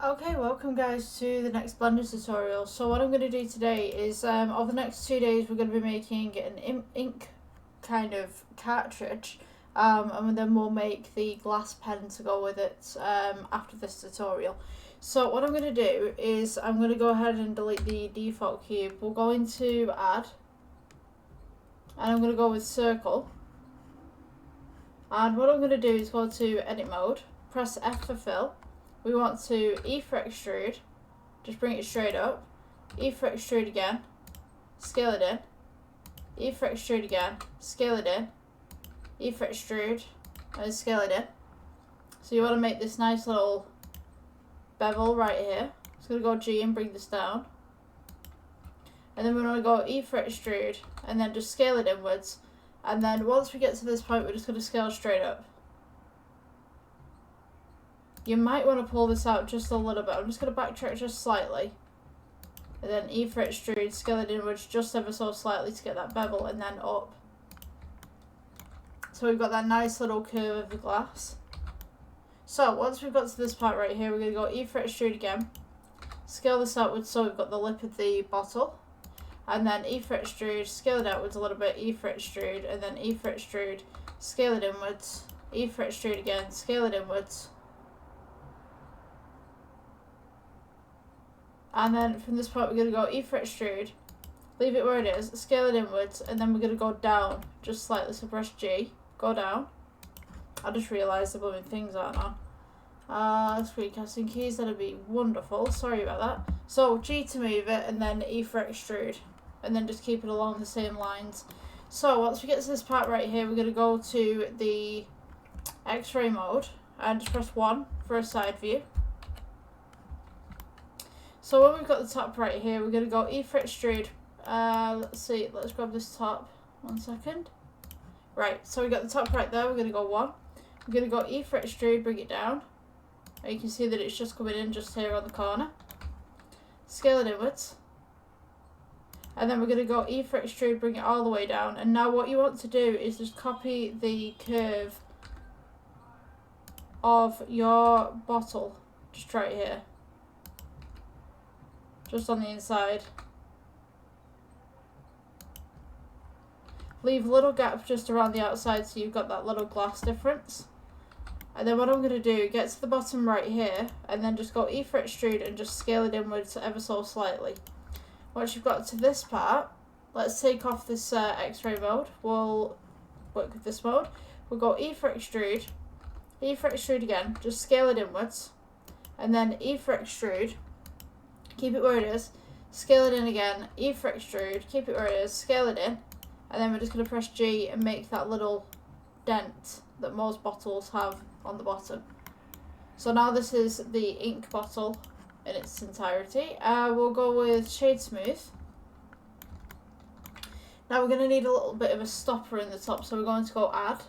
Okay, welcome guys to the next Blender tutorial. So what I'm going to do today is over the next 2 days we're going to be making an ink kind of cartridge, and then we'll make the glass pen to go with it after this tutorial. So what I'm going to do is I'm going to go ahead and delete the default cube. We'll go into add and I'm going to go with circle, and what I'm going to do is go to edit mode, press F for fill. We want to E for extrude, just bring it straight up, E for extrude again, scale it in, E for extrude again, scale it in, E for extrude, and scale it in. So you want to make this nice little bevel right here. It's going to go G and bring this down. And then we want to go E for extrude, and then just scale it inwards. And then once we get to this point, we're just going to scale straight up. You might want to pull this out just a little bit. I'm just going to backtrack just slightly. And then E for extrude, scale it inwards just ever so slightly to get that bevel, and then up. So we've got that nice little curve of the glass. So once we've got to this part right here, we're going to go E for extrude again. Scale this outwards so we've got the lip of the bottle. And then E for extrude, scale it outwards a little bit, E for extrude, and then E for extrude, scale it inwards, E for extrude again, scale it inwards. And then from this point we're going to go E for extrude, leave it where it is, scale it inwards, and then we're going to go down just slightly, so press G, go down. I just realised the blooming things aren't on. Screencasting keys, that'd be wonderful, sorry about that. So G to move it, and then E for extrude, and then just keep it along the same lines. So once we get to this part right here, we're going to go to the X-ray mode, and just press 1 for a side view. So when we've got the top right here, we're going to go E for extrude. Let's grab this top. 1 second. Right, so we've got the top right there, we're going to go 1. We're going to go E for extrude, bring it down. And you can see that it's just coming in just here on the corner. Scale it inwards. And then we're going to go E for extrude, bring it all the way down. And now what you want to do is just copy the curve of your bottle, just right here. Just on the inside. Leave a little gap just around the outside so you've got that little glass difference. And then what I'm going to do, get to the bottom right here, and then just go E for extrude and just scale it inwards ever so slightly. Once you've got to this part, let's take off this X-ray mode. We'll work with this mode. We'll go E for extrude again, just scale it inwards, and then E for extrude. Keep it where it is, scale it in again, E for extrude, keep it where it is, scale it in, and then we're just going to press G and make that little dent that most bottles have on the bottom. So now this is the ink bottle in its entirety. We'll go with shade smooth. Now we're going to need a little bit of a stopper in the top, so we're going to go add.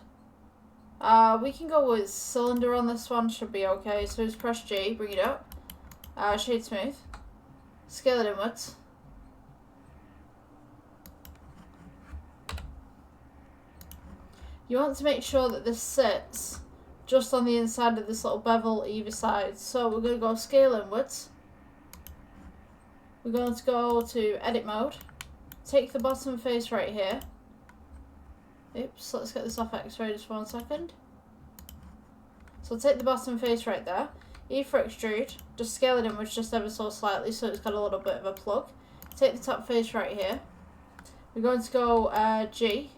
We can go with cylinder on this one, should be okay. So just press G, bring it up, shade smooth. Scale it inwards. You want to make sure that this sits just on the inside of this little bevel either side. So we're going to go scale inwards. We're going to go to edit mode. Take the bottom face right here. Oops, let's get this off X-ray just 1 second. So take the bottom face right there. E for extrude, just scale it inwards just ever so slightly so it's got a little bit of a plug. Take the top face right here. We're going to go G,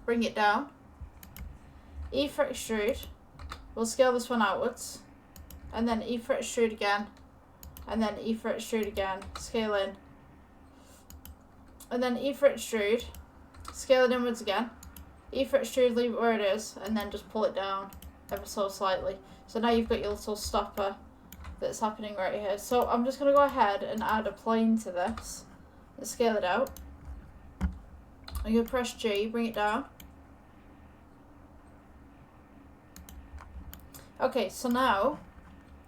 bring it down. E for extrude, we'll scale this one outwards. And then E for extrude again. And then E for extrude again, scale in. And then E for extrude, scale it inwards again. E for extrude, leave it where it is, and then just pull it down ever so slightly. So now you've got your little stopper that's happening right here. So I'm just going to go ahead and add a plane to this and scale it out. I'm going to press G, bring it down. Okay, so now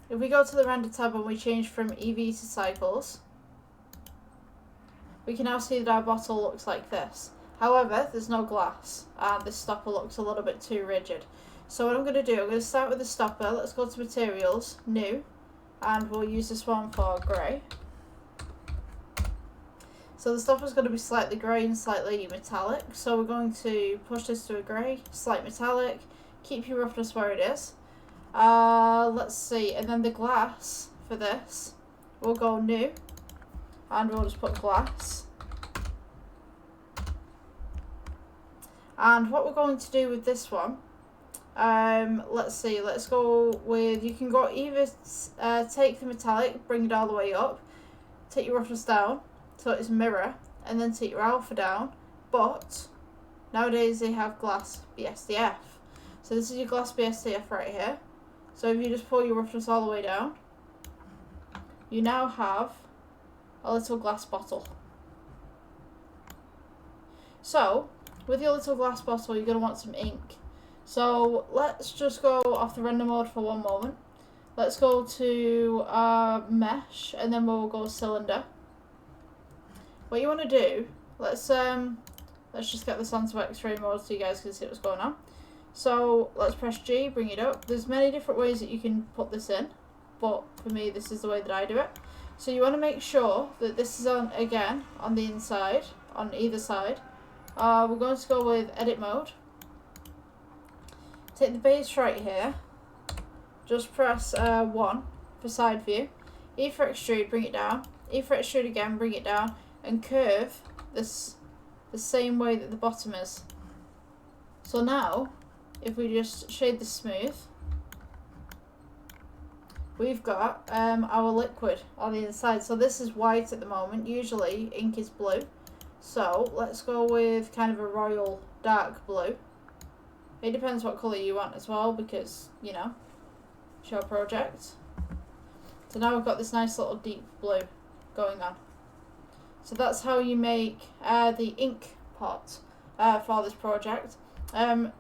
if we go to the render tab and we change from EV to cycles, we can now see that our bottle looks like this. However, there's no glass and this stopper looks a little bit too rigid. So what I'm going to do, I'm going to start with the stopper. Let's go to materials, new, and we'll use this one for grey. So the stopper is going to be slightly grey and slightly metallic. So we're going to push this to a grey, slight metallic, keep your roughness where it is. Let's see, and then the glass for this, we'll go new, and we'll just put glass. And what we're going to do with this one, let's see, let's go with, you can go either take the metallic, bring it all the way up, take your roughness down, so it's mirror, and then take your alpha down, but nowadays they have glass BSDF. So this is your glass BSDF right here. So if you just pull your roughness all the way down, you now have a little glass bottle. So with your little glass bottle, you're going to want some ink. So let's just go off the render mode for one moment. Let's go to mesh, and then we'll go cylinder. What you want to do, let's just get this onto X-ray mode so you guys can see what's going on. So let's press G, bring it up. There's many different ways that you can put this in, but for me this is the way that I do it. So you want to make sure that this is on, again, on the inside, on either side. We're going to go with edit mode. Take the base right here, just press 1 for side view. E for extrude, bring it down. E for extrude again, bring it down. And curve this the same way that the bottom is. So now, if we just shade this smooth, we've got our liquid on the inside. So this is white at the moment. Usually ink is blue. So let's go with kind of a royal dark blue. It depends what colour you want as well, because, you know, it's your project. So now we've got this nice little deep blue going on. So that's how you make the ink pot for this project.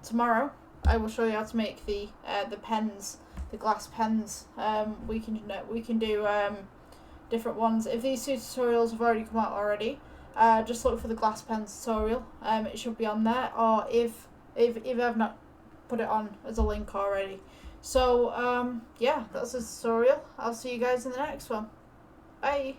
Tomorrow I will show you how to make the pens, the glass pens. We can do different ones. If these two tutorials have already come out already, just look for the glass pen tutorial. It should be on there, or if I've not put it on as a link already. So yeah, that's the tutorial. I'll see you guys in the next one. Bye.